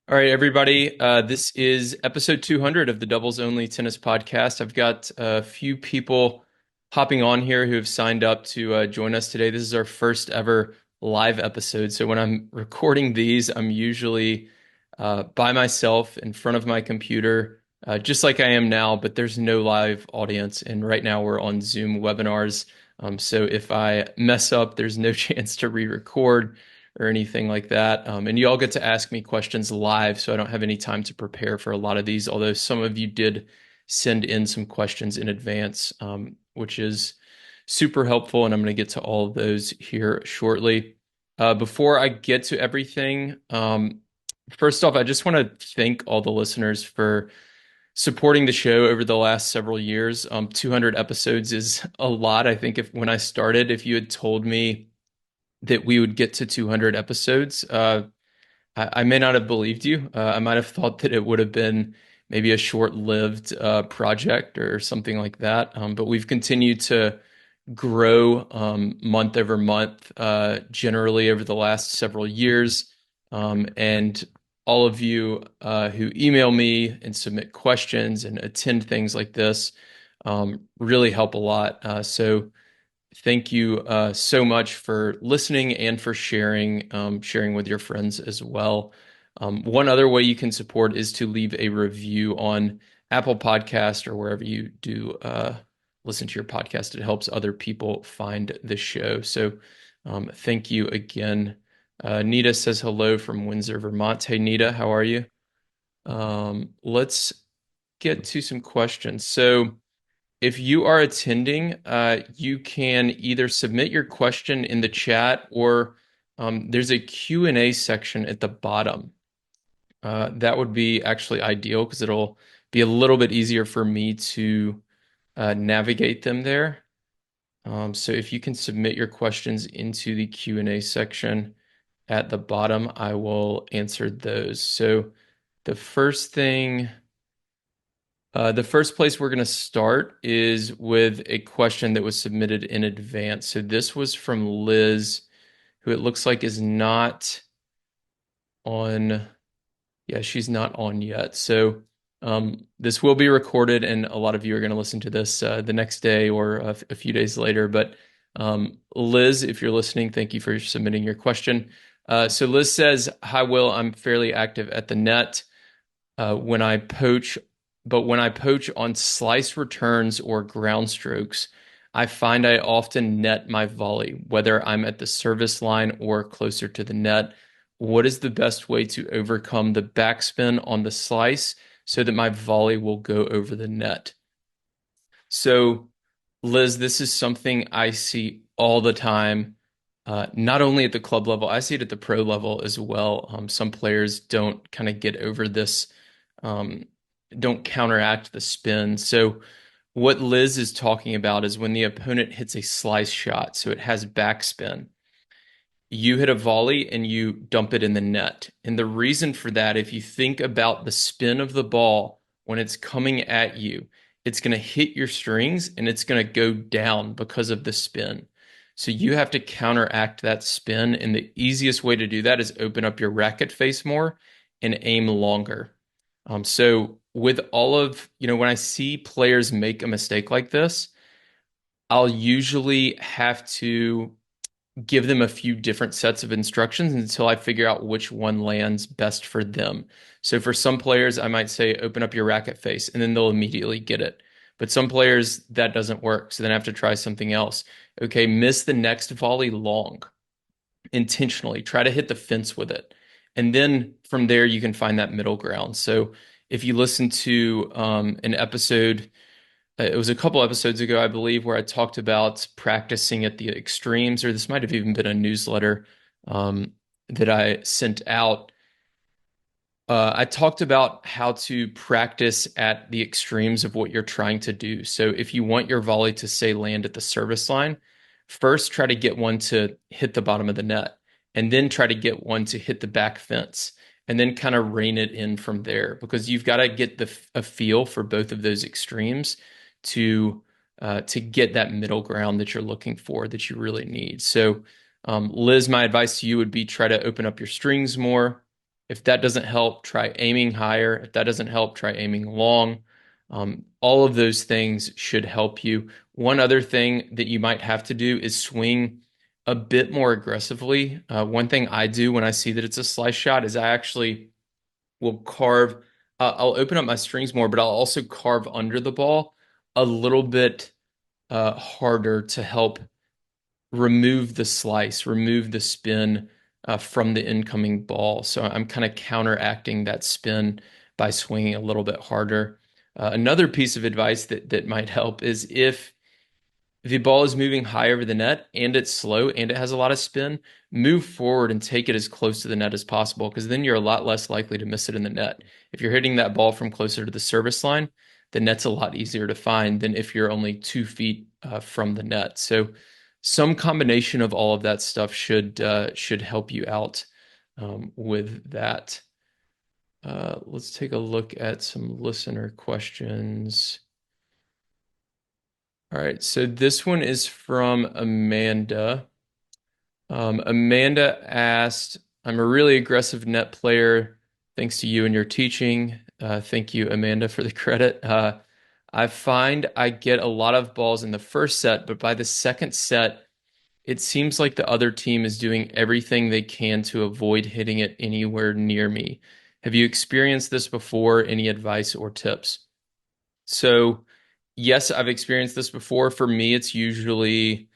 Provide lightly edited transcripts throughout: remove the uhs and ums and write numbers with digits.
All right, everybody. This is episode 200 of the Doubles Only Tennis Podcast. I've got a few people hopping on here who have signed up to join us today. This is our first ever live episode. So when I'm recording these, I'm usually by myself in front of my computer, just like I am now, but there's no live audience. And right now we're on Zoom webinars. So if I mess up, there's no chance to re-record or anything like that. And you all get to ask me questions live, so I don't have any time to prepare for a lot of these, although some of you did send in some questions in advance, which is super helpful, and I'm going to get to all of those here shortly. Before I get to everything, first off, I just want to thank all the listeners for supporting the show over the last several years. 200 episodes is a lot. I think if when I started, if you had told me that we would get to 200 episodes, I may not have believed you. I might have thought that it would have been maybe a short-lived project or something like that. But we've continued to grow month over month, generally over the last several years. And all of you who email me and submit questions and attend things like this really help a lot. So thank you so much for listening and for sharing with your friends as well. One other way you can support is to leave a review on Apple Podcast or wherever you do listen to your podcast. It helps other people find the show. So thank you again. Nita says hello from Windsor, Vermont. Hey, Nita, how are you? Let's get to some questions. So if you are attending, you can either submit your question in the chat or there's a Q&A section at the bottom. That would be actually ideal because it'll be a little bit easier for me to navigate them there. So if you can submit your questions into the Q&A section at the bottom, I will answer those. So the first thing. The first place we're going to start is with a question that was submitted in advance. So this was from Liz, who it looks like is not on. Yeah, she's not on yet. So this will be recorded, and a lot of you are going to listen to this the next day or a few days later. But Liz, if you're listening, thank you for submitting your question. So Liz says, "Hi, Will. I'm fairly active at the net when I poach, but when I poach on slice returns or ground strokes, I find I often net my volley, whether I'm at the service line or closer to the net. What is the best way to overcome the backspin on the slice so that my volley will go over the net?" So, Liz, this is something I see all the time, not only at the club level, I see it at the pro level as well. Some players don't kind of get over this, um, don't counteract the spin. So, what Liz is talking about is when the opponent hits a slice shot, so it has backspin, you hit a volley and you dump it in the net. And the reason for that, if you think about the spin of the ball when it's coming at you, it's going to hit your strings and it's going to go down because of the spin. So you have to counteract that spin. And the easiest way to do that is open up your racket face more and aim longer. So with all of, when I see players make a mistake like this, I'll usually have to give them a few different sets of instructions until I figure out which one lands best for them. So for some players, I might say, open up your racket face, and then they'll immediately get it. But some players, that doesn't work. So then I have to try something else. Okay, miss the next volley long intentionally. Try to hit the fence with it. And then from there, you can find that middle ground. So if you listen to an episode, it was a couple episodes ago, I believe, where I talked about practicing at the extremes, or this might have even been a newsletter that I sent out. I talked about how to practice at the extremes of what you're trying to do. So if you want your volley to, say, land at the service line, first try to get one to hit the bottom of the net, and then try to get one to hit the back fence, and then kind of rein it in from there, because you've got to get a feel for both of those extremes to get that middle ground that you're looking for, that you really need. So, Liz, my advice to you would be try to open up your strings more. If that doesn't help, try aiming higher. If that doesn't help, try aiming long. All of those things should help you. One other thing that you might have to do is swing a bit more aggressively. One thing I do when I see that it's a slice shot is I actually will carve, I'll open up my strings more, but I'll also carve under the ball a little bit harder to help remove the slice, remove the spin from the incoming ball. So I'm kind of counteracting that spin by swinging a little bit harder. Another piece of advice that might help is if the ball is moving high over the net and it's slow and it has a lot of spin, move forward and take it as close to the net as possible because then you're a lot less likely to miss it in the net. If you're hitting that ball from closer to the service line, the net's a lot easier to find than if you're only 2 feet from the net. So some combination of all of that stuff should help you out with that. Let's take a look at some listener questions. All right, so this one is from Amanda. Amanda asked, I'm a really aggressive net player thanks to you and your teaching. Thank you, Amanda, for the credit. I find I get a lot of balls in the first set, but by the second set, it seems like the other team is doing everything they can to avoid hitting it anywhere near me. Have you experienced this before? Any advice or tips? So, yes, I've experienced this before. For me, it's usually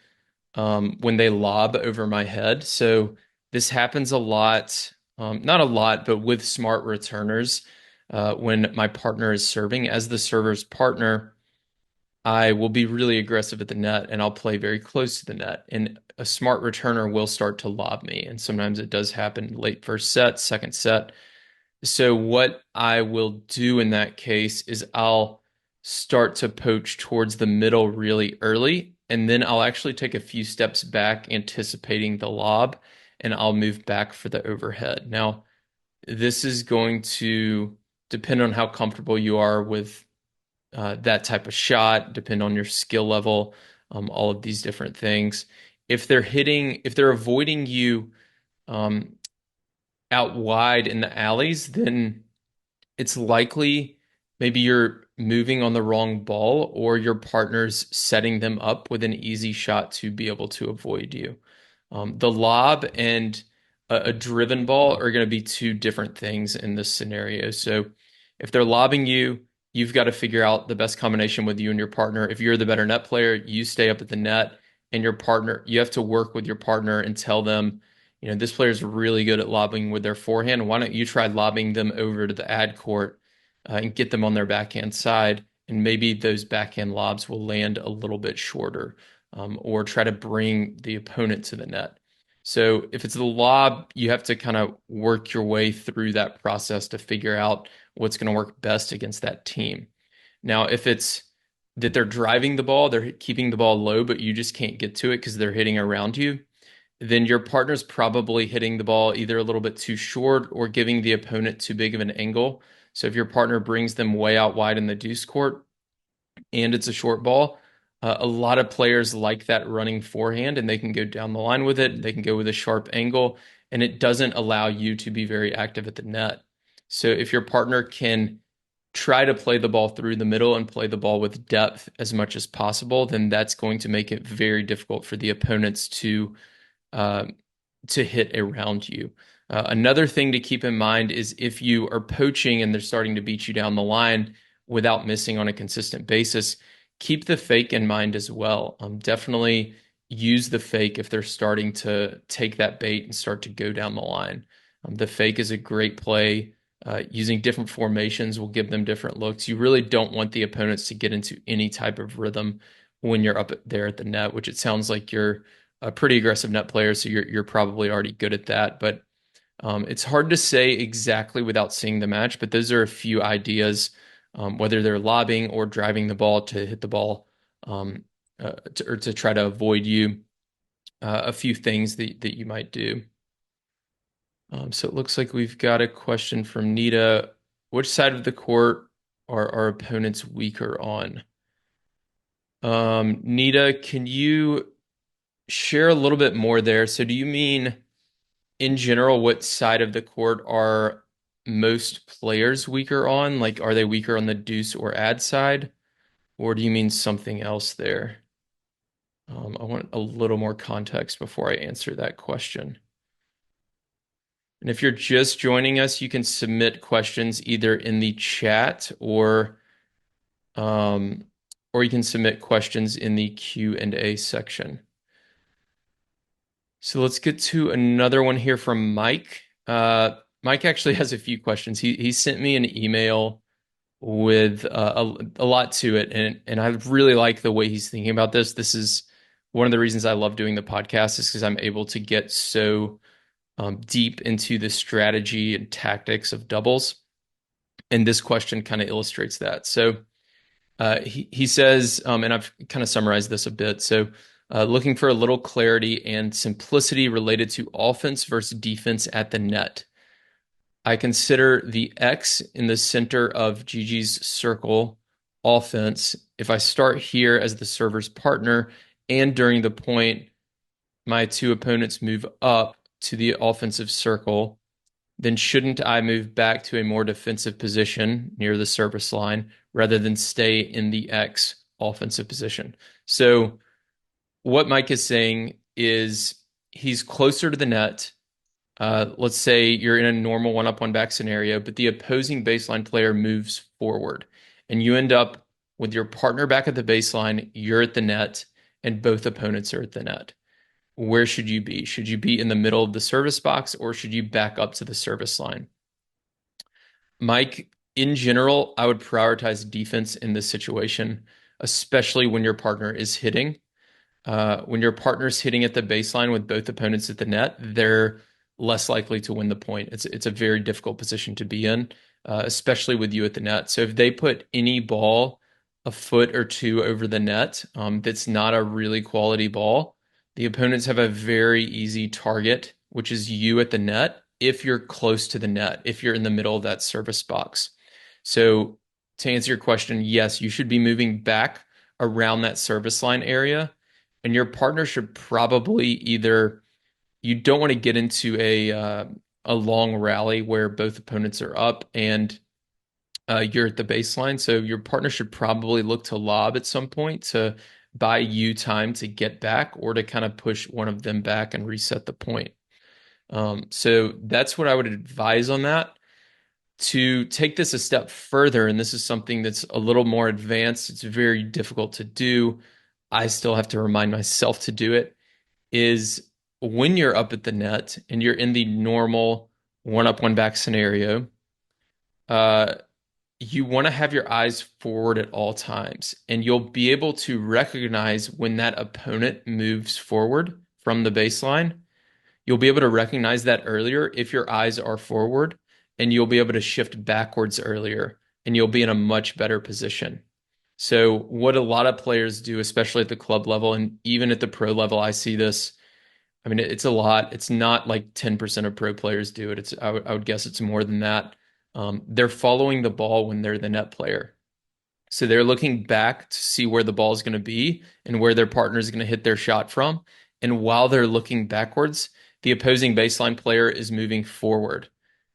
when they lob over my head. So this happens a lot, not a lot, but with smart returners. When my partner is serving, as the server's partner, I will be really aggressive at the net and I'll play very close to the net. And a smart returner will start to lob me. And sometimes it does happen late first set, second set. So what I will do in that case is I'll start to poach towards the middle really early, and then I'll actually take a few steps back, anticipating the lob, and I'll move back for the overhead. Now, this is going to depend on how comfortable you are with that type of shot, depend on your skill level, all of these different things. If they're avoiding you um, out wide in the alleys, then it's likely maybe you're moving on the wrong ball or your partner's setting them up with an easy shot to be able to avoid you. The lob and a driven ball are going to be two different things in this scenario. So if they're lobbing you, you've got to figure out the best combination with you and your partner. If you're the better net player, you stay up at the net, and your partner, you have to work with your partner and tell them, this player is really good at lobbing with their forehand. Why don't you try lobbing them over to the ad court and get them on their backhand side? And maybe those backhand lobs will land a little bit shorter, or try to bring the opponent to the net. So if it's the lob, you have to kind of work your way through that process to figure out what's going to work best against that team. Now, if it's that they're driving the ball, they're keeping the ball low, but you just can't get to it because they're hitting around you, then your partner's probably hitting the ball either a little bit too short or giving the opponent too big of an angle. So if your partner brings them way out wide in the deuce court and it's a short ball, a lot of players like that running forehand and they can go down the line with it. They can go with a sharp angle and it doesn't allow you to be very active at the net. So if your partner can try to play the ball through the middle and play the ball with depth as much as possible, then that's going to make it very difficult for the opponents uh, to hit around you. Another thing to keep in mind is if you are poaching and they're starting to beat you down the line without missing on a consistent basis, keep the fake in mind as well. Definitely use the fake if they're starting to take that bait and start to go down the line. The fake is a great play. Using different formations will give them different looks. You really don't want the opponents to get into any type of rhythm when you're up there at the net, which it sounds like you're a pretty aggressive net player, so you're probably already good at that. But it's hard to say exactly without seeing the match, but those are a few ideas, whether they're lobbing or driving the ball to hit the ball, or to try to avoid you, a few things that you might do. So it looks like we've got a question from Nita. Which side of the court are our opponents weaker on? Nita, can you share a little bit more there? So do you mean in general, what side of the court are most players weaker on? Like, are they weaker on the deuce or ad side? Or do you mean something else there? I want a little more context before I answer that question. And if you're just joining us, you can submit questions either in the chat um, or you can submit questions in the Q&A section. So let's get to another one here from Mike. Mike actually has a few questions. He sent me an email with a lot to it, and I really like the way he's thinking about this. This is one of the reasons I love doing the podcast is because I'm able to get so deep into the strategy and tactics of doubles, and this question kind of illustrates that. So he says, and I've kind of summarized this a bit. So looking for a little clarity and simplicity related to offense versus defense at the net. I consider the X in the center of Gigi's circle offense. If I start here as the server's partner and during the point, my two opponents move up to the offensive circle, then shouldn't I move back to a more defensive position near the service line rather than stay in the X offensive position? So what Mike is saying is he's closer to the net. Let's say you're in a normal one-up, one-back scenario, but the opposing baseline player moves forward, and you end up with your partner back at the baseline, you're at the net, and both opponents are at the net. Where should you be? Should you be in the middle of the service box, or should you back up to the service line? Mike, in general, I would prioritize defense in this situation, especially when your partner is hitting. When your partner's hitting at the baseline with both opponents at the net, they're less likely to win the point. It's a very difficult position to be in, especially with you at the net. So if they put any ball a foot or two over the net, that's not a really quality ball, the opponents have a very easy target, which is you at the net, if you're close to the net, if you're in the middle of that service box. So to answer your question, yes, you should be moving back around that service line area, and your partner should probably either you don't want to get into a long rally where both opponents are up and you're at the baseline. So your partner should probably look to lob at some point to buy you time to get back or to kind of push one of them back and reset the point. So that's what I would advise on that. To take this a step further, and this is something that's a little more advanced, it's very difficult to do. I still have to remind myself to do it, is when you're up at the net and you're in the normal one up, one back scenario, uh, you want to have your eyes forward at all times, and you'll be able to recognize when that opponent moves forward from the baseline. You'll be able to recognize that earlier if your eyes are forward, and you'll be able to shift backwards earlier, and you'll be in a much better position. So what a lot of players do, especially at the club level and even at the pro level, I see this. I mean, it's a lot. It's not like 10% of pro players do it. I would guess it's more than that. They're following the ball when they're the net player. So they're looking back to see where the ball is going to be and where their partner is going to hit their shot from. And while they're looking backwards, the opposing baseline player is moving forward.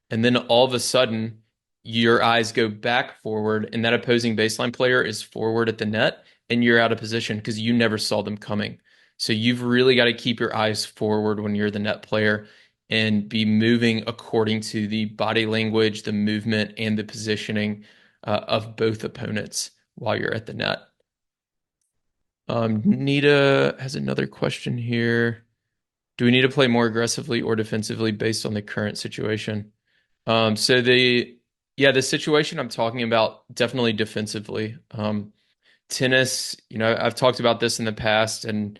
And then all of a sudden, your eyes go back forward, and that opposing baseline player is forward at the net, and you're out of position because you never saw them coming. So you've really got to keep your eyes forward when you're the net player and be moving according to the body language, the movement, and the positioning of both opponents while you're at the net. Nita has another question here. Do we need to play more aggressively or defensively based on the current situation? So the situation I'm talking about, definitely defensively. Tennis, I've talked about this in the past, and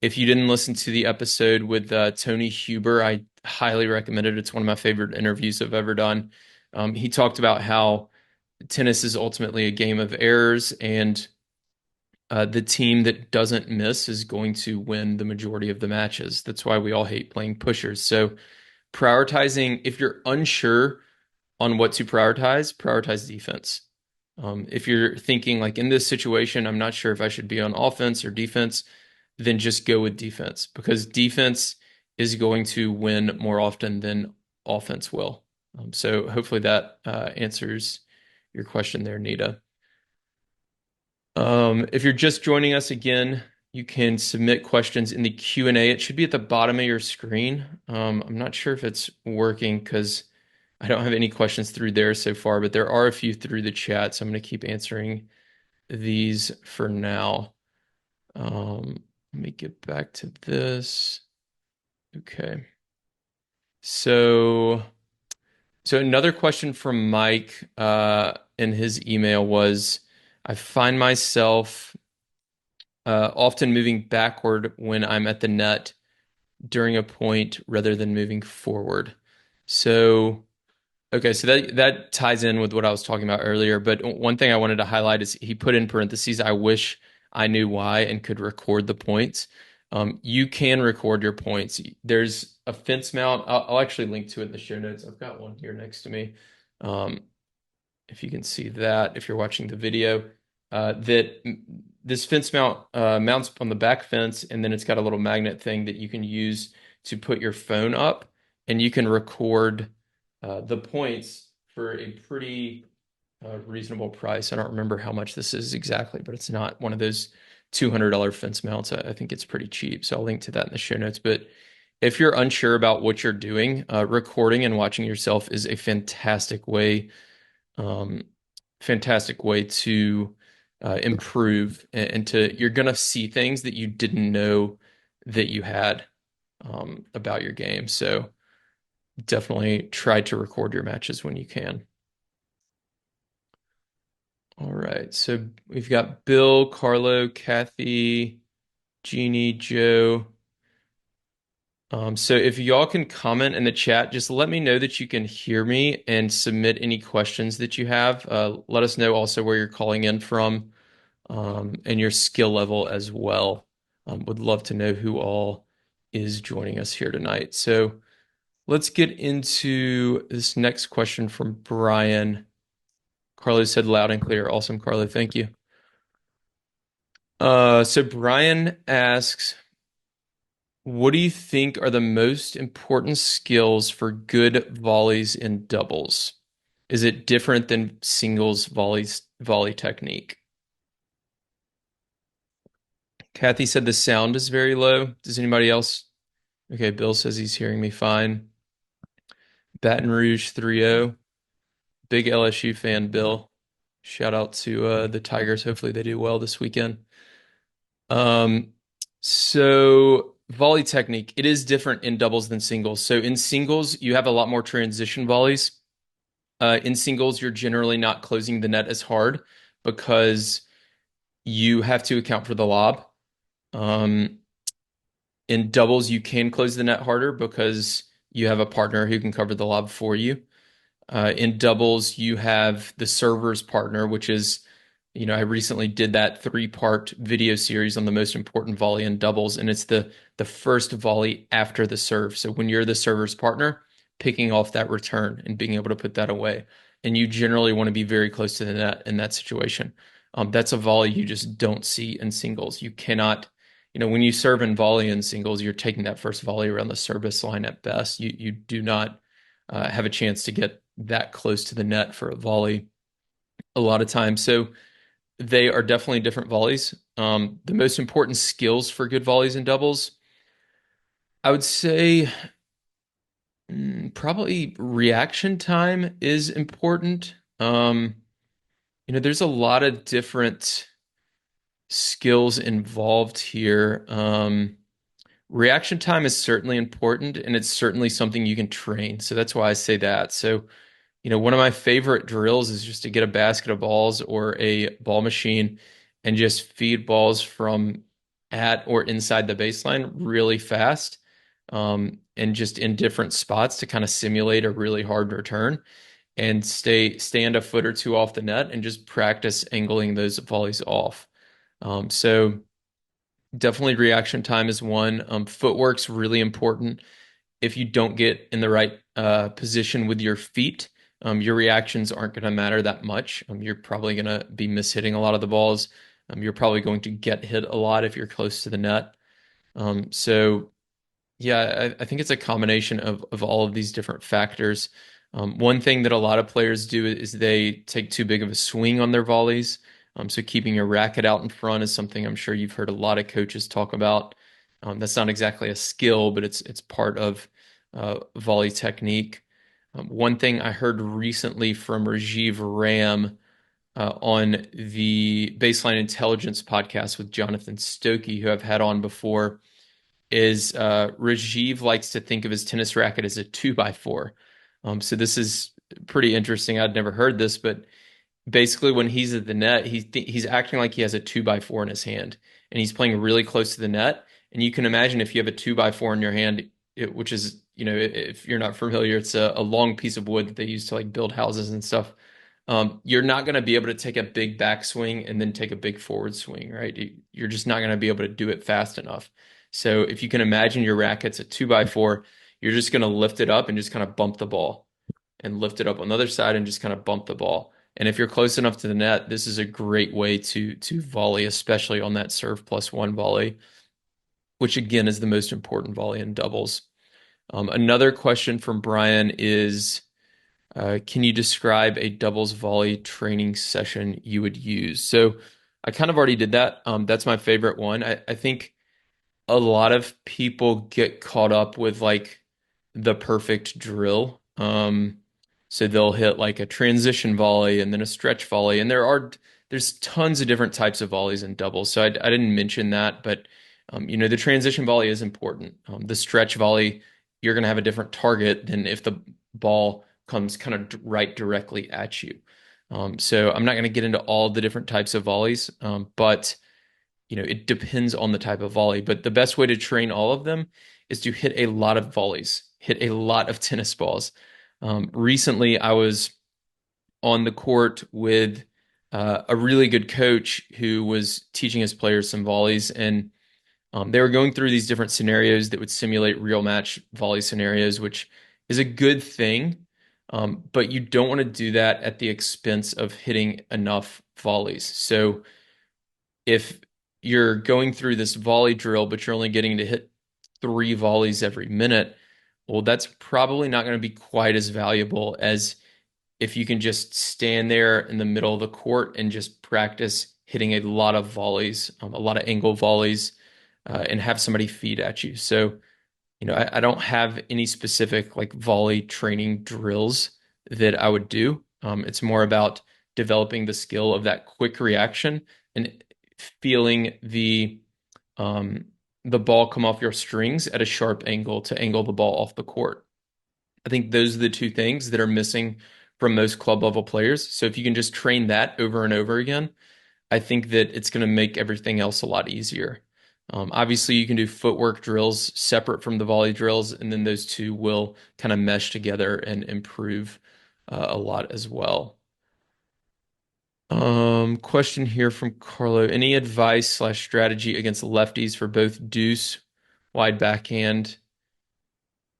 if you didn't listen to the episode with Tony Huber, I highly recommend it. It's one of my favorite interviews I've ever done. He talked about how tennis is ultimately a game of errors, and the team that doesn't miss is going to win the majority of the matches. That's why we all hate playing pushers. So prioritizing, if you're unsure on what to prioritize defense. If you're thinking like in this situation, I'm not sure if I should be on offense or defense, then just go with defense because defense is going to win more often than offense will. So hopefully that answers your question there, Nita. If you're just joining us again, you can submit questions in the Q&A. It should be at the bottom of your screen. I'm not sure if it's working because I don't have any questions through there so far, but there are a few through the chat, so I'm going to keep answering these for now. Let me get back to this. Okay. So another question from Mike in his email was, I find myself often moving backward when I'm at the net during a point rather than moving forward. So, okay, so that ties in with what I was talking about earlier. But one thing I wanted to highlight is he put in parentheses, I wish I knew why and could record the points. You can record your points. There's a fence mount. I'll actually link to it in the show notes. I've got one here next to me. If you can see that, if you're watching the video, that this fence mount mounts on the back fence, and then it's got a little magnet thing that you can use to put your phone up, and you can record the points for a pretty reasonable price. I don't remember how much this is exactly, but it's not one of those $200 fence mounts. I think it's pretty cheap, so I'll link to that in the show notes. But if you're unsure about what you're doing, recording and watching yourself is a um, fantastic way to improve and to you're gonna see things that you didn't know that you had about your game. So definitely try to record your matches when you can. All right, so we've got Bill, Carlo, Kathy, Jeannie, Joe. So if y'all can comment in the chat, just let me know that you can hear me and submit any questions that you have. Let us know also where you're calling in from, and your skill level as well. Would love to know who all is joining us here tonight. So let's get into this next question from Brian. Carlo said loud and clear. Awesome, Carlo. Thank you. So Brian asks, what do you think are the most important skills for good volleys in doubles? Is it different than singles volley technique? Kathy said the sound is very low. Does anybody else? Okay, Bill says he's hearing me fine. Baton Rouge 3-0. Big LSU fan, Bill. Shout out to the Tigers. Hopefully they do well this weekend. So volley technique, it is different in doubles than singles. So in singles, you have a lot more transition volleys. In singles, you're generally not closing the net as hard because you have to account for the lob. In doubles, you can close the net harder because you have a partner who can cover the lob for you. In doubles, you have the server's partner, which is, I recently did that 3-part video series on the most important volley in doubles, and it's the first volley after the serve. So when you're the server's partner, picking off that return and being able to put that away. And you generally want to be very close to the net in that situation. That's a volley you just don't see in singles. You cannot, when you serve and volley in singles, you're taking that first volley around the service line at best. You do not have a chance to get that close to the net for a volley a lot of times. So they are definitely different volleys. The most important skills for good volleys in doubles, I would say probably reaction time is important. There's a lot of different skills involved here. Reaction time is certainly important, and it's certainly something you can train. So that's why I say that. So, one of my favorite drills is just to get a basket of balls or a ball machine and just feed balls from at or inside the baseline really fast, and just in different spots to kind of simulate a really hard return and stand a foot or two off the net and just practice angling those volleys off. So definitely reaction time is one. Footwork's really important. If you don't get in the right position with your feet, your reactions aren't going to matter that much. You're probably going to be mishitting a lot of the balls. You're probably going to get hit a lot if you're close to the net. So Yeah, I think it's a combination of all of these different factors. One thing that a lot of players do is they take too big of a swing on their volleys. So keeping your racket out in front is something I'm sure you've heard a lot of coaches talk about. That's not exactly a skill, but it's part of volley technique. One thing I heard recently from Rajiv Ram on the Baseline Intelligence podcast with Jonathan Stokey, who I've had on before, is Rajiv likes to think of his tennis racket as a two by four. So this is pretty interesting. I'd never heard this, but basically when he's at the net, he's acting like he has a two by four in his hand, and he's playing really close to the net. And you can imagine if you have a two by four in your hand, which is, if you're not familiar, it's a long piece of wood that they use to like build houses and stuff. You're not going to be able to take a big backswing and then take a big forward swing, right? You're just not going to be able to do it fast enough. So if you can imagine your racket's a two by four, you're just going to lift it up and just kind of bump the ball, and lift it up on the other side and just kind of bump the ball. And if you're close enough to the net, this is a great way to volley, especially on that serve plus one volley, which again is the most important volley in doubles. Another question from Brian is, can you describe a doubles volley training session you would use? So I kind of already did that. That's my favorite one. I think a lot of people get caught up with like the perfect drill. So they'll hit like a transition volley and then a stretch volley, and there's tons of different types of volleys in doubles. So I didn't mention that, but the transition volley is important. The stretch volley, you're going to have a different target than if the ball comes kind of right directly at you. So I'm not going to get into all the different types of volleys, but it depends on the type of volley. But the best way to train all of them is to hit a lot of volleys, hit a lot of tennis balls. Recently, I was on the court with a really good coach who was teaching his players some volleys, and they were going through these different scenarios that would simulate real match volley scenarios, which is a good thing. But you don't want to do that at the expense of hitting enough volleys. So if you're going through this volley drill, but you're only getting to hit three volleys every minute, well, that's probably not going to be quite as valuable as if you can just stand there in the middle of the court and just practice hitting a lot of volleys, a lot of angle volleys, and have somebody feed at you. So, I don't have any specific like volley training drills that I would do. It's more about developing the skill of that quick reaction and feeling the ball come off your strings at a sharp angle to angle the ball off the court. I think those are the two things that are missing from most club level players. So if you can just train that over and over again, I think that it's going to make everything else a lot easier. Obviously, you can do footwork drills separate from the volley drills, and then those two will kind of mesh together and improve a lot as well. Question here from Carlo. Any advice slash strategy against lefties for both deuce, wide backhand,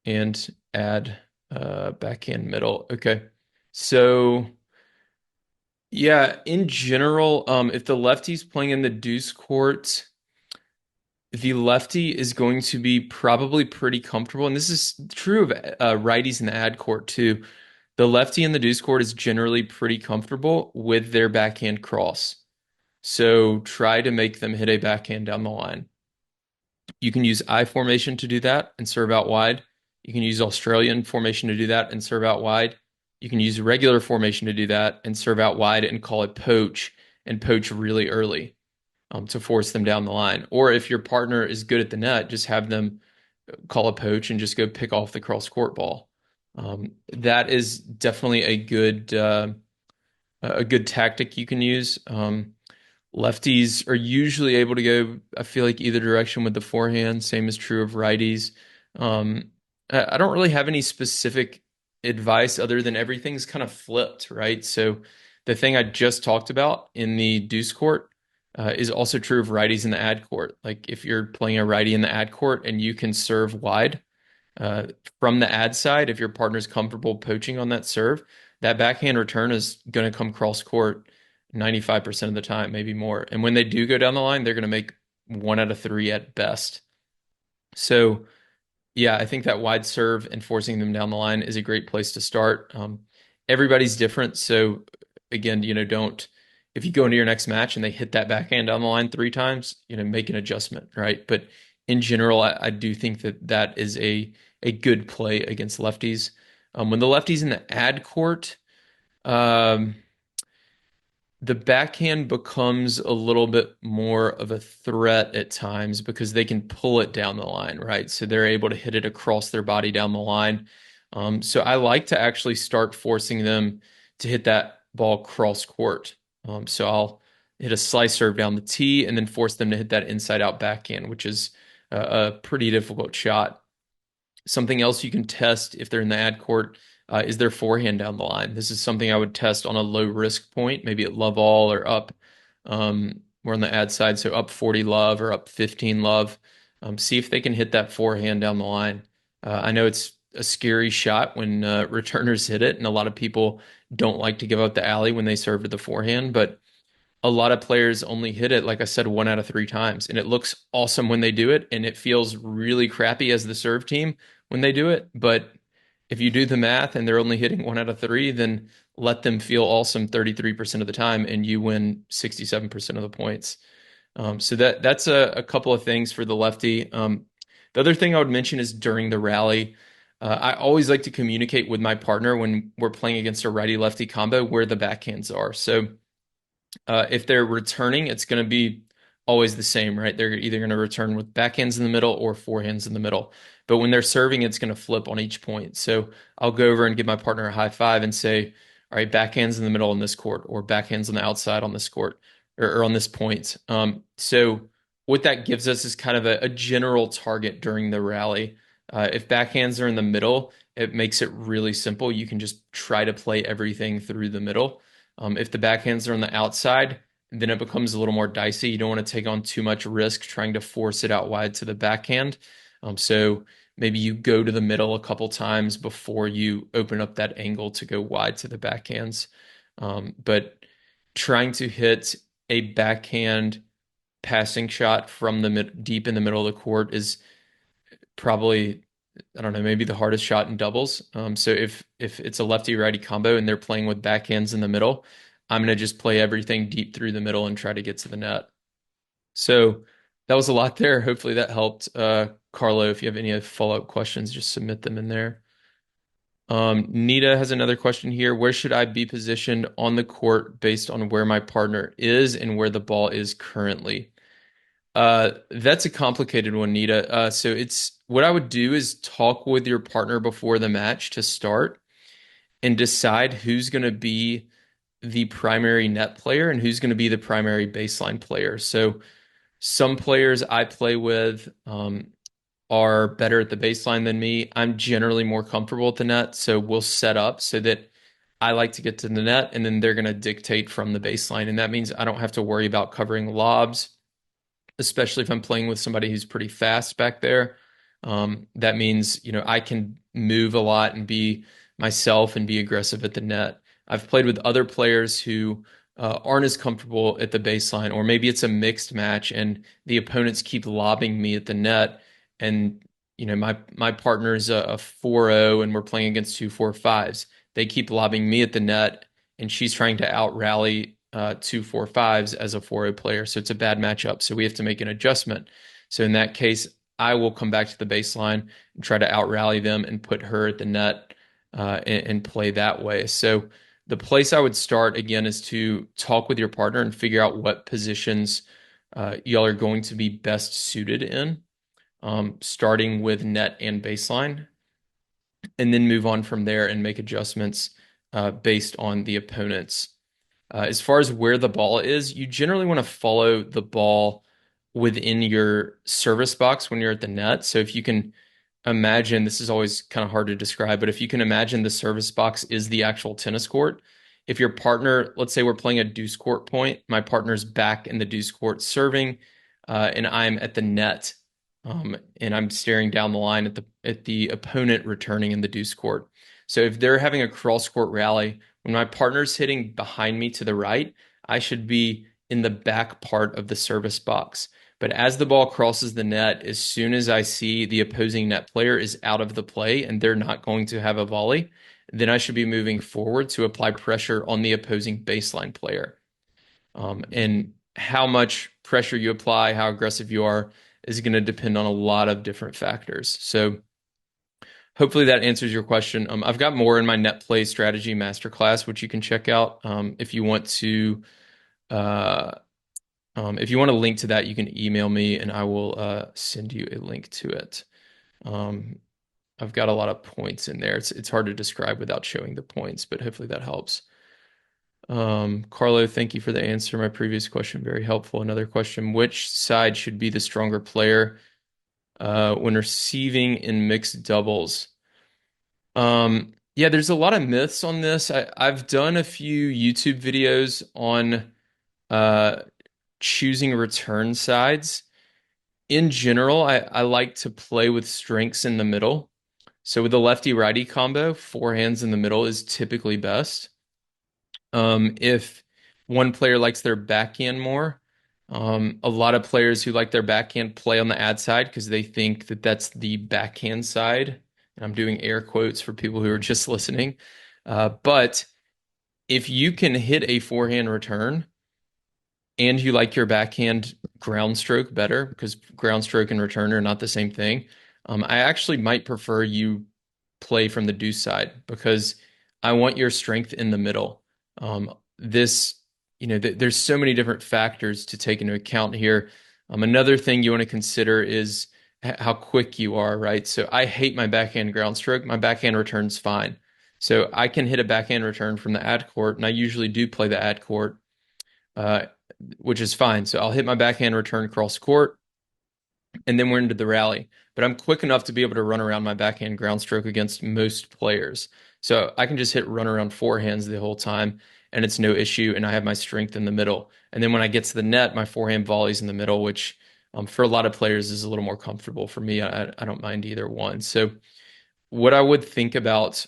and add backhand middle? Okay. So yeah, in general, if the lefty's playing in the deuce court, the lefty is going to be probably pretty comfortable. And this is true of righties in the ad court too. The lefty in the deuce court is generally pretty comfortable with their backhand cross. So try to make them hit a backhand down the line. You can use I formation to do that and serve out wide. You can use Australian formation to do that and serve out wide. You can use regular formation to do that and serve out wide and call it poach and poach really early to force them down the line. Or if your partner is good at the net, just have them call a poach and just go pick off the cross court ball. That is definitely a good tactic you can use. Lefties are usually able to go, I feel like, either direction with the forehand. Same is true of righties. I don't really have any specific advice other than everything's kind of flipped, right? So the thing I just talked about in the deuce court is also true of righties in the ad court. Like if you're playing a righty in the ad court and you can serve wide uh, from the ad side, if your partner's comfortable poaching on that serve, that backhand return is going to come cross court 95% of the time, maybe more. And when they do go down the line, they're going to make one out of three at best. So Yeah, I think that wide serve and forcing them down the line is a great place to start. Everybody's different, so again, don't if you go into your next match and they hit that backhand down the line 3 times, make an adjustment, right? But in general, I do think that that is a good play against lefties. When the lefties in the ad court, um, the backhand becomes a little bit more of a threat at times because they can pull it down the line, right? So they're able to hit it across their body down the line. So I like to actually start forcing them to hit that ball cross court. So I'll hit a slice serve down the tee and then force them to hit that inside out backhand, which is a pretty difficult shot. Something else you can test if they're in the ad court is their forehand down the line. This is something I would test on a low risk point, maybe at love all or up. We're on the ad side, so up 40 love or up 15 love. See if they can hit that forehand down the line. I know it's a scary shot when returners hit it, and a lot of people don't like to give up the alley when they serve to the forehand, but a lot of players only hit it, like I said, 1 out of 3 times. And it looks awesome when they do it. And it feels really crappy as the serve team when they do it. But if you do the math and they're only hitting 1 out of 3, then let them feel awesome 33% of the time and you win 67% of the points. So that's a couple of things for the lefty. The other thing I would mention is during the rally. I always like to communicate with my partner when we're playing against a righty lefty combo where the backhands are. So if they're returning, it's going to be always the same, right? They're either going to return with backhands in the middle or forehands in the middle. But when they're serving, it's going to flip on each point. So I'll go over and give my partner a high five and say, all right, backhands in the middle on this court, or backhands on the outside on this court, or on this point. So what that gives us is kind of a general target during the rally. If backhands are in the middle, it makes it really simple. You can just try to play everything through the middle. If the backhands are on the outside, then it becomes a little more dicey. You don't want to take on too much risk trying to force it out wide to the backhand. So maybe you go to the middle a couple times before you open up that angle to go wide to the backhands. But trying to hit a backhand passing shot from the deep in the middle of the court is probably, I don't know, maybe the hardest shot in doubles. So if it's a lefty righty combo and they're playing with backhands in the middle, I'm gonna just play everything deep through the middle and try to get to the net. So that was a lot there. Hopefully that helped. Carlo, if you have any follow-up questions, just submit them in there. Nita has another question here. Where should I be positioned on the court based on where my partner is and where the ball is currently? That's a complicated one, Nita. So it's what I would do is talk with your partner before the match to start and decide who's going to be the primary net player and who's going to be the primary baseline player. So some players I play with are better at the baseline than me. I'm generally more comfortable at the net, so we'll set up so that I like to get to the net and then they're going to dictate from the baseline. And that means I don't have to worry about covering lobs, especially if I'm playing with somebody who's pretty fast back there. That means, I can move a lot and be myself and be aggressive at the net. I've played with other players who aren't as comfortable at the baseline, or maybe it's a mixed match and the opponents keep lobbing me at the net. And, my partner is a 4-0 and we're playing against 2-4-5s. They keep lobbing me at the net and she's trying to out rally 2-4-5s as a 4-0 player. So it's a bad matchup. So we have to make an adjustment. So in that case, I will come back to the baseline and try to out rally them and put her at the net and play that way. So the place I would start again is to talk with your partner and figure out what positions y'all are going to be best suited in, starting with net and baseline, and then move on from there and make adjustments based on the opponents. As far as where the ball is, you generally want to follow the ball within your service box when you're at the net. So if you can imagine, this is always kind of hard to describe, but if you can imagine the service box is the actual tennis court. If your partner, let's say we're playing a deuce court point, my partner's back in the deuce court serving, and I'm at the net, and I'm staring down the line at the opponent returning in the deuce court. So if they're having a cross court rally, when my partner's hitting behind me to the right, I should be in the back part of the service box. But as the ball crosses the net, as soon as I see the opposing net player is out of the play and they're not going to have a volley, then I should be moving forward to apply pressure on the opposing baseline player. And how much pressure you apply, how aggressive you are, is going to depend on a lot of different factors. So hopefully that answers your question. I've got more in my net play strategy masterclass, which you can check out if you want to. Uh, if you want a link to that, you can email me and I will send you a link to it. Um, I've got a lot of points in there. It's hard to describe without showing the points, but hopefully that helps. Carlo, thank you for the answer. My previous question, very helpful. Another question, which side should be the stronger player when receiving in mixed doubles? Yeah, there's a lot of myths on this. I've done a few YouTube videos on uh, choosing return sides. In general, I like to play with strengths in the middle. So with the lefty righty combo, forehands in the middle is typically best. If one player likes their backhand more, a lot of players who like their backhand play on the ad side because they think that that's the backhand side. And I'm doing air quotes for people who are just listening. But if you can hit a forehand return and you like your backhand ground stroke better, because ground stroke and return are not the same thing, I actually might prefer you play from the deuce side because I want your strength in the middle. This, there's so many different factors to take into account here. Another thing you want to consider is how quick you are, right? So I hate my backhand ground stroke. My backhand return's fine. So I can hit a backhand return from the ad court, and I usually do play the ad court, uh, which is fine. So I'll hit my backhand return cross court, and then we're into the rally. But I'm quick enough to be able to run around my backhand ground stroke against most players. So I can just hit run around forehands the whole time, and it's no issue. And I have my strength in the middle. And then when I get to the net, my forehand volleys in the middle, which for a lot of players is a little more comfortable. For me, I don't mind either one. So what I would think about,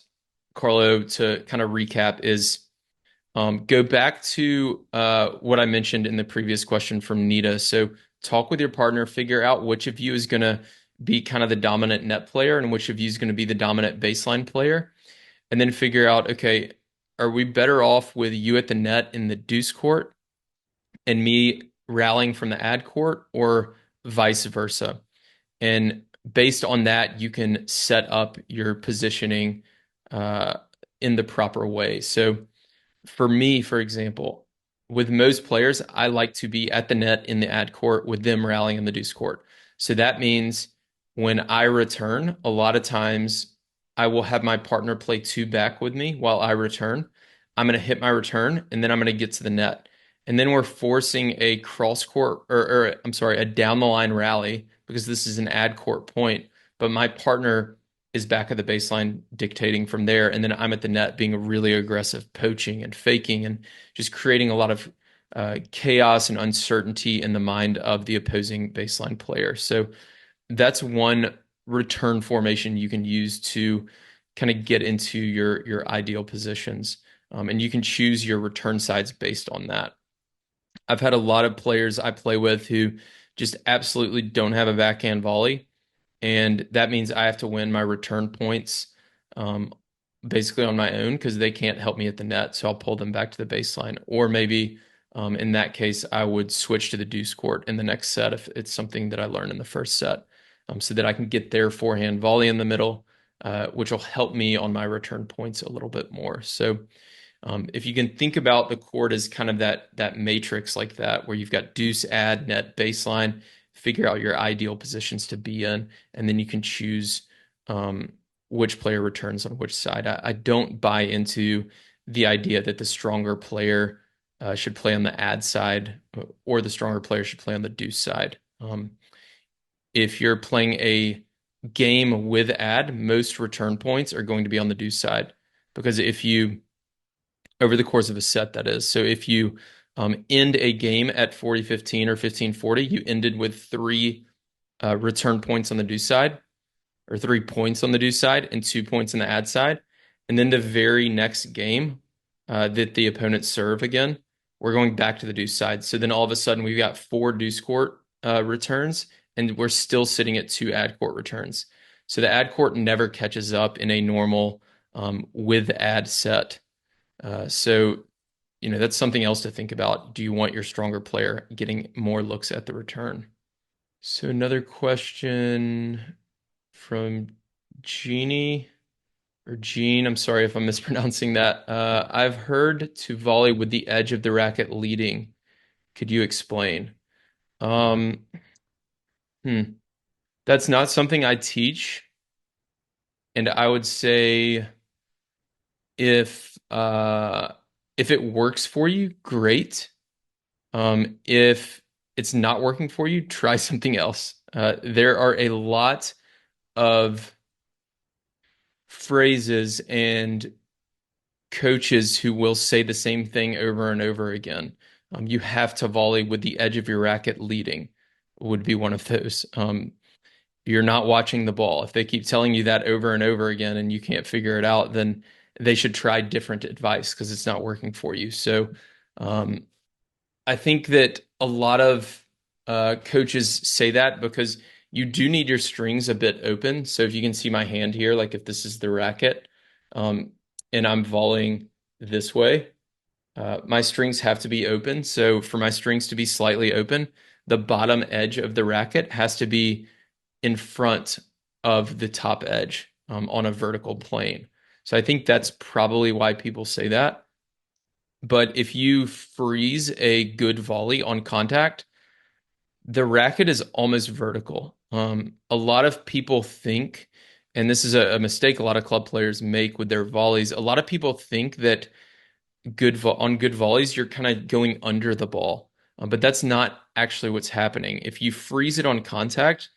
Carlo, to kind of recap is go back to what I mentioned in the previous question from Nita. So talk with your partner, figure out which of you is going to be kind of the dominant net player and which of you is going to be the dominant baseline player. And then figure out, okay, are we better off with you at the net in the deuce court and me rallying from the ad court or vice versa? And based on that, you can set up your positioning uh, in the proper way. So for me, for example, with most players, I like to be at the net in the ad court with them rallying in the deuce court. So that means when I return, a lot of times I will have my partner play two back with me while I return. I'm going to hit my return and then I'm going to get to the net. And then we're forcing a cross court or I'm sorry, a down the line rally because this is an ad court point. But my partner is back at the baseline dictating from there. And then I'm at the net being really aggressive, poaching and faking and just creating a lot of chaos and uncertainty in the mind of the opposing baseline player. So that's one return formation you can use to kind of get into your ideal positions. And you can choose your return sides based on that. I've had a lot of players I play with who just absolutely don't have a backhand volley and that means I have to win my return points um, basically on my own because they can't help me at the net. So I'll pull them back to the baseline. Or maybe in that case, I would switch to the deuce court in the next set if it's something that I learned in the first set so that I can get their forehand volley in the middle, which will help me on my return points a little bit more. So if you can think about the court as kind of that matrix like that, where you've got deuce, ad, net, baseline, figure out your ideal positions to be in, and then you can choose which player returns on which side. I don't buy into the idea that the stronger player should play on the ad side or the stronger player should play on the deuce side. If you're playing a game with ad, most return points are going to be on the deuce side because if you over the course of a set, that is. So if you end a game at 40-15 or 15-40, you ended with three return points on the deuce side, or 3 points on the deuce side and 2 points on the ad side. And then the very next game that the opponents serve again, we're going back to the deuce side. So then all of a sudden we've got four deuce court returns, and we're still sitting at 2 ad court returns. So the ad court never catches up in a normal with ad set. So, that's something else to think about. Do you want your stronger player getting more looks at the return? So another question from Jeannie or Jean. I'm sorry if I'm mispronouncing that. I've heard to volley with the edge of the racket leading. Could you explain? Um, hmm. That's not something I teach, and I would say if if it works for you, great. If it's not working for you, try something else. There are a lot of phrases and coaches who will say the same thing over and over again. You have to volley with the edge of your racket leading, would be one of those. You're not watching the ball. If they keep telling you that over and over again and you can't figure it out, then they should try different advice because it's not working for you. So, um, I think that a lot of coaches say that because you do need your strings a bit open. So if you can see my hand here, like if this is the racket, um, and I'm volleying this way, my strings have to be open. So for my strings to be slightly open, the bottom edge of the racket has to be in front of the top edge on a vertical plane. So I think that's probably why people say that. But if you freeze a good volley on contact, the racket is almost vertical. A lot of people think, and this is a mistake a lot of club players make with their volleys. A lot of people think that on good volleys, you're kind of going under the ball, but that's not actually what's happening. If you freeze it on contact,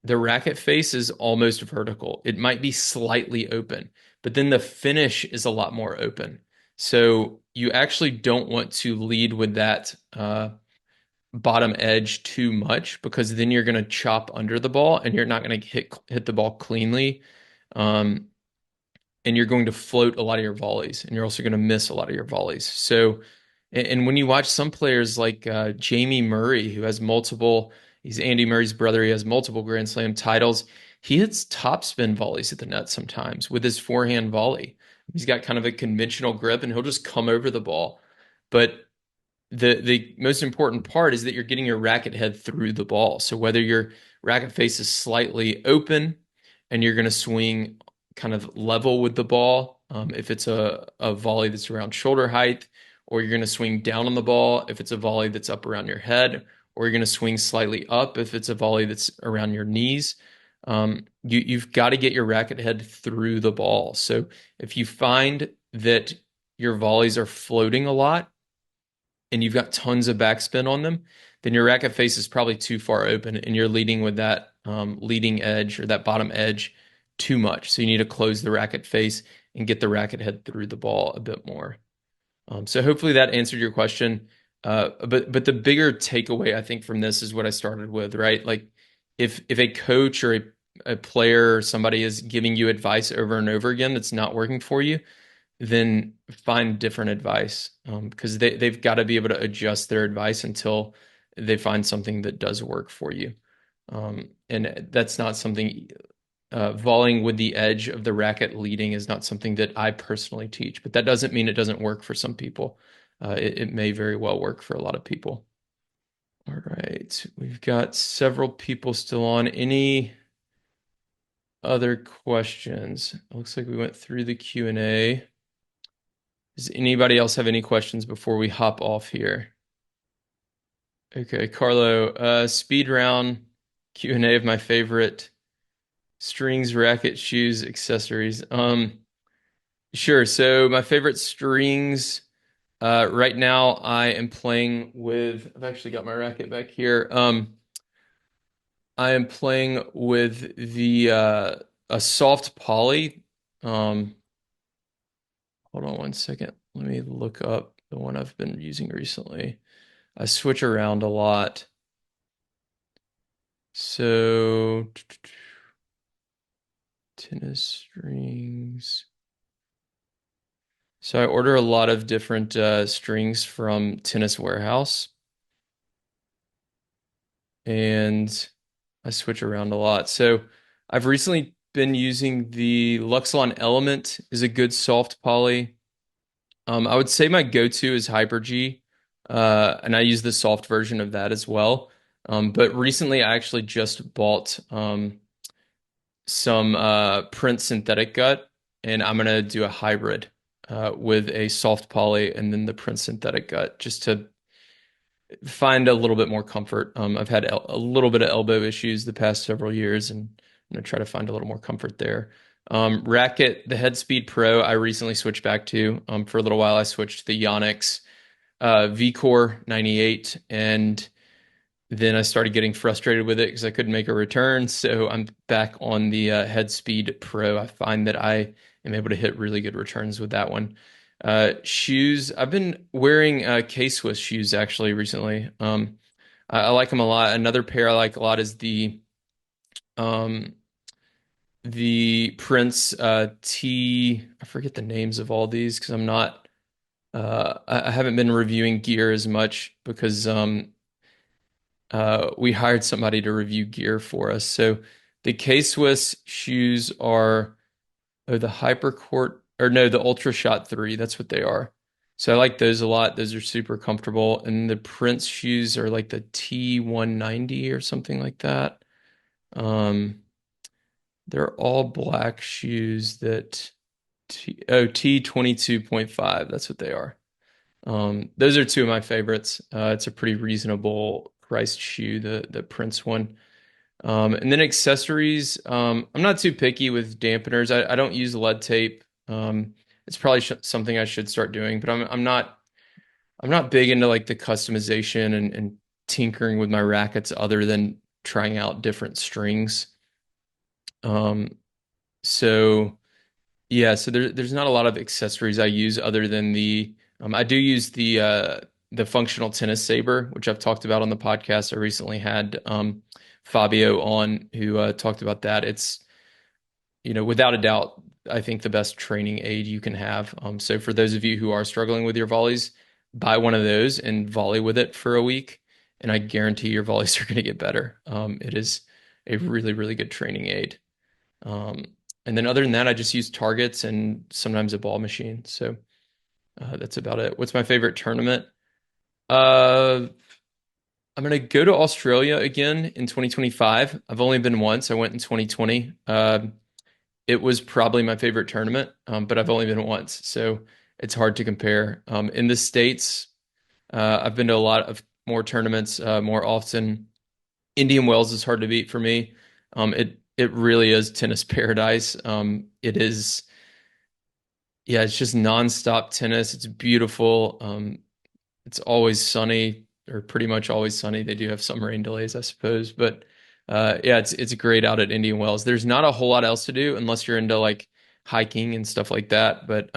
the racket face is almost vertical. It might be slightly open, but then the finish is a lot more open. So you actually don't want to lead with that bottom edge too much because then you're going to chop under the ball and you're not going to hit the ball cleanly. Um, and you're going to float a lot of your volleys and you're also going to miss a lot of your volleys. So, and when you watch some players like Jamie Murray, who has he's Andy Murray's brother, he has multiple Grand Slam titles. He hits topspin volleys at the net sometimes with his forehand volley. He's got kind of a conventional grip and he'll just come over the ball. But the most important part is that you're getting your racket head through the ball. So whether your racket face is slightly open and you're going to swing kind of level with the ball, if it's a volley that's around shoulder height, or you're going to swing down on the ball if it's a volley that's up around your head, or you're going to swing slightly up if it's a volley that's around your knees. You've got to get your racket head through the ball. So if you find that your volleys are floating a lot, and you've got tons of backspin on them, then your racket face is probably too far open and you're leading with that leading edge or that bottom edge too much. So you need to close the racket face and get the racket head through the ball a bit more. So hopefully that answered your question. But the bigger takeaway I think from this is what I started with, right? Like if a coach or a player or somebody is giving you advice over and over again that's not working for you, then find different advice because they've got to be able to adjust their advice until they find something that does work for you. And that's not something, volleying with the edge of the racket leading is not something that I personally teach, but that doesn't mean it doesn't work for some people. It may very well work for a lot of people. All right, we've got several people still on. Any other questions? It looks like we went through the Q&A. Does anybody else have any questions before we hop off here? Okay, Carlo, speed round Q&A of my favorite strings, racket, shoes, accessories. Sure. So my favorite strings, right now I am playing with, I've actually got my racket back here. I am playing with the a soft poly. Um, Hold on one second. Let me look up the one I've been using recently. I switch around a lot. So, tennis strings. So I order a lot of different strings from Tennis Warehouse. and I switch around a lot. So I've recently been using the Luxilon Element is a good soft poly. I would say my go-to is Hyper G, and I use the soft version of that as well. But recently I actually just bought some Prince synthetic gut, and I'm gonna do a hybrid with a soft poly and then the Prince synthetic gut just to find a little bit more comfort. I've had a little bit of elbow issues the past several years, and I'm gonna try to find a little more comfort there. Racquet, the Headspeed Pro, I recently switched back to. For a little while, I switched to the Yonex V-Core 98, and then I started getting frustrated with it because I couldn't make a return. So I'm back on the Headspeed Pro. I find that I am able to hit really good returns with that one. Shoes, I've been wearing K-Swiss shoes actually recently. I like them a lot. Another pair I like a lot is um, the Prince T. I forget the names of all these because I'm not. I haven't been reviewing gear as much because we hired somebody to review gear for us. So the K-Swiss shoes are the Hypercourt, or no, the Ultra Shot 3. That's what they are. So I like those a lot. Those are super comfortable. And the Prince shoes are like the T190 or something like that. Um, they're all black shoes that T22.5. That's what they are. Those are two of my favorites. It's a pretty reasonable priced shoe, the Prince one. And then accessories. I'm not too picky with dampeners. I don't use lead tape. It's probably something I should start doing, but I'm not big into like the customization and tinkering with my rackets other than trying out different strings. Um, so yeah, so there's not a lot of accessories I use other than I do use the functional tennis saber, which I've talked about on the podcast. I recently had Fabio on who talked about that. It's, without a doubt, I think the best training aid you can have. So for those of you who are struggling with your volleys, buy one of those and volley with it for a week, and I guarantee your volleys are going to get better. It is a really, really good training aid. Um, and then other than that, I just use targets and sometimes a ball machine. So that's about it. What's my favorite tournament? Uh, I'm gonna go to Australia again in 2025. I've only been once. I went in 2020. It was probably my favorite tournament, but I've only been once, so it's hard to compare. In the States, I've been to a lot of more tournaments more often. Indian Wells is hard to beat for me. It really is tennis paradise. It is, yeah, it's just nonstop tennis. It's beautiful. It's always sunny, or pretty much always sunny. They do have some rain delays, I suppose, but yeah, it's great out at Indian Wells. There's not a whole lot else to do unless you're into like hiking and stuff like that, but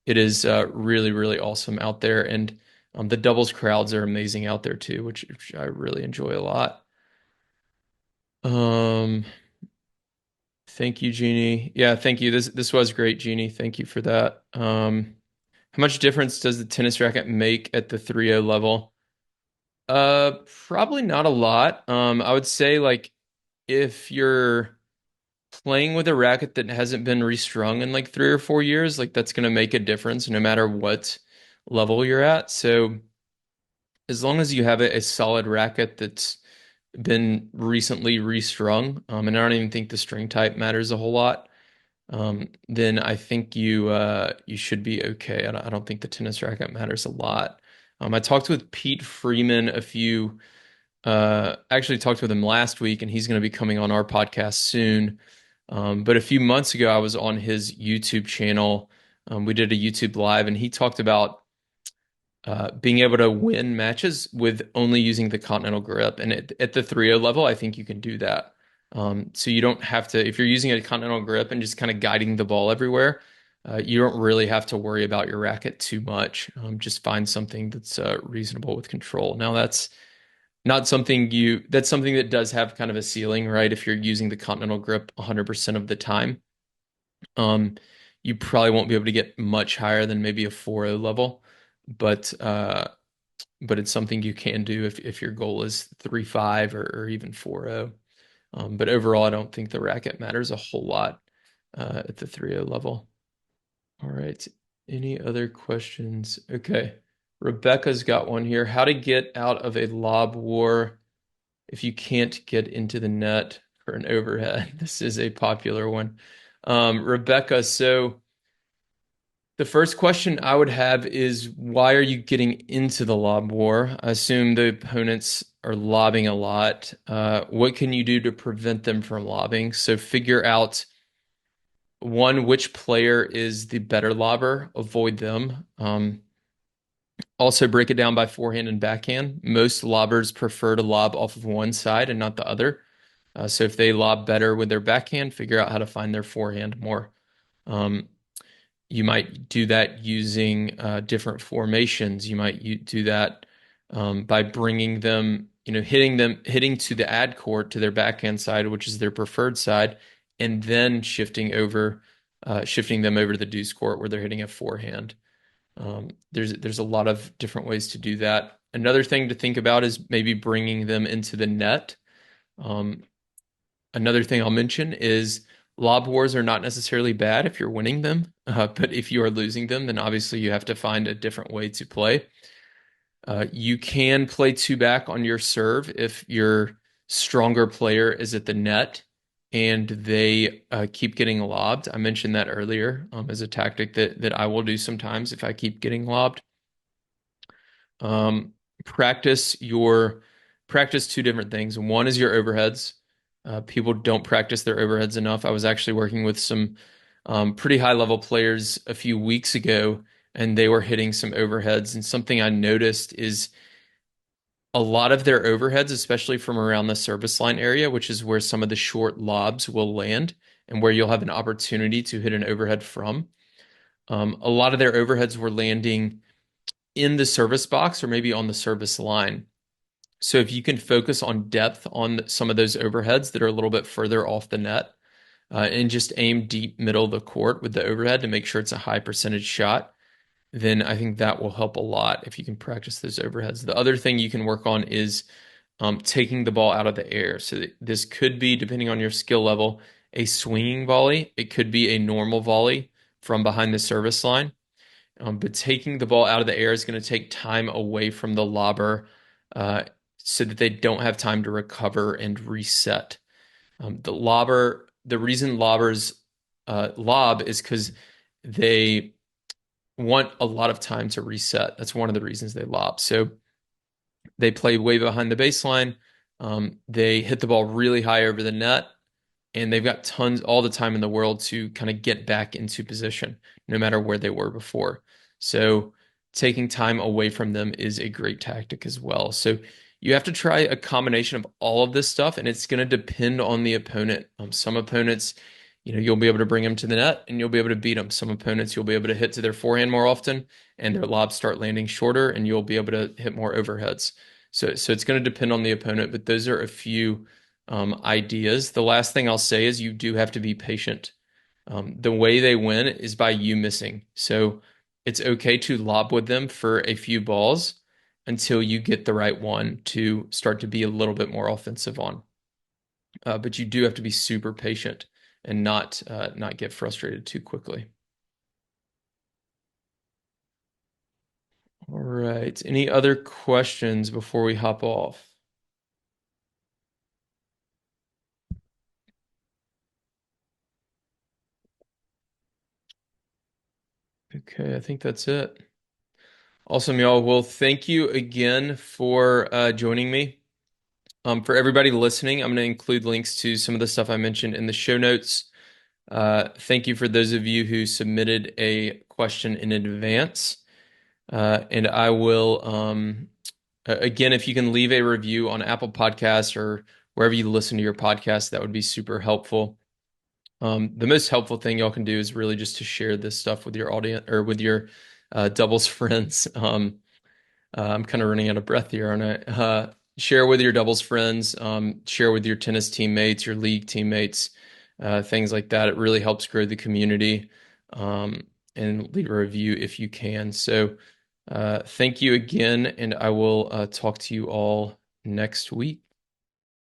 it is really, really awesome out there, and the doubles crowds are amazing out there too, which I really enjoy a lot. Um, Thank you, Jeannie. Yeah, thank you. This was great, Jeannie. Thank you for that. How much difference does the tennis racket make at the 3-0 level? Probably not a lot. I would say like if you're playing with a racket that hasn't been restrung in like 3 or 4 years, like that's gonna make a difference no matter what level you're at. So as long as you have a solid racket that's been recently restrung, and I don't even think the string type matters a whole lot, then I think you should be okay. I don't think the tennis racket matters a lot. I talked with Pete Freeman actually talked with him last week, and he's going to be coming on our podcast soon. But a few months ago, I was on his YouTube channel. We did a YouTube live, and he talked about being able to win matches with only using the continental grip. And at the 3-0 level, I think you can do that. So you don't have to, if you're using a continental grip and just kind of guiding the ball everywhere, you don't really have to worry about your racket too much. Just find something that's reasonable with control. Now, that's not something that's something that does have kind of a ceiling, right? If you're using the continental grip 100% of the time, um, you probably won't be able to get much higher than maybe a 4-0 level. But but it's something you can do if your goal is 3-5 or even 4-0. But overall, I don't think the racket matters a whole lot at the 3-0 level. All right. Any other questions? Okay. Rebecca's got one here. How to get out of a lob war if you can't get into the net for an overhead. This is a popular one. Rebecca, so the first question I would have is why are you getting into the lob war? I assume the opponents are lobbing a lot. What can you do to prevent them from lobbing? So figure out one, which player is the better lobber, avoid them. Also break it down by forehand and backhand. Most lobbers prefer to lob off of one side and not the other. So if they lob better with their backhand, figure out how to find their forehand more. Um, you might do that using different formations. You might do that by bringing them, hitting to the ad court to their backhand side, which is their preferred side, and then shifting them over to the deuce court where they're hitting a forehand. There's a lot of different ways to do that. Another thing to think about is maybe bringing them into the net. Um, Another thing I'll mention is lob wars are not necessarily bad if you're winning them, but if you are losing them, then obviously you have to find a different way to play. You can play two back on your serve if your stronger player is at the net and they keep getting lobbed. I mentioned that earlier as a tactic that I will do sometimes if I keep getting lobbed. Um, practice your practice two different things. One is your overheads. People don't practice their overheads enough. I was actually working with some pretty high level players a few weeks ago, and they were hitting some overheads. And something I noticed is a lot of their overheads, especially from around the service line area, which is where some of the short lobs will land and where you'll have an opportunity to hit an overhead from. A lot of their overheads were landing in the service box or maybe on the service line. So if you can focus on depth on some of those overheads that are a little bit further off the net, and just aim deep middle of the court with the overhead to make sure it's a high percentage shot, then I think that will help a lot if you can practice those overheads. The other thing you can work on is taking the ball out of the air. So this could be, depending on your skill level, a swinging volley. It could be a normal volley from behind the service line. But taking the ball out of the air is going to take time away from the lobber so that they don't have time to recover and reset. The reason lobbers lob is because they want a lot of time to reset. That's one of the reasons they lob. So they play way behind the baseline. They hit the ball really high over the net, and they've got all the time in the world to kind of get back into position, no matter where they were before. So taking time away from them is a great tactic as well. So you have to try a combination of all of this stuff, and it's going to depend on the opponent. Some opponents, you'll be able to bring them to the net and you'll be able to beat them. Some opponents, you'll be able to hit to their forehand more often and their lobs start landing shorter and you'll be able to hit more overheads. So it's going to depend on the opponent, but those are a few ideas. The last thing I'll say is you do have to be patient. The way they win is by you missing. So it's okay to lob with them for a few balls until you get the right one to start to be a little bit more offensive on. But you do have to be super patient and not get frustrated too quickly. All right. Any other questions before we hop off? Okay, I think that's it. Awesome, y'all. Well, thank you again for joining me. For everybody listening, I'm going to include links to some of the stuff I mentioned in the show notes. Thank you for those of you who submitted a question in advance. And I will, again, if you can leave a review on Apple Podcasts or wherever you listen to your podcast, that would be super helpful. The most helpful thing y'all can do is really just to share this stuff with your audience or with your doubles friends. I'm kind of running out of breath here, aren't I? Share with your doubles friends, share with your tennis teammates, your league teammates, things like that. It really helps grow the community. And leave a review if you can. So Thank you again, and I will talk to you all next week.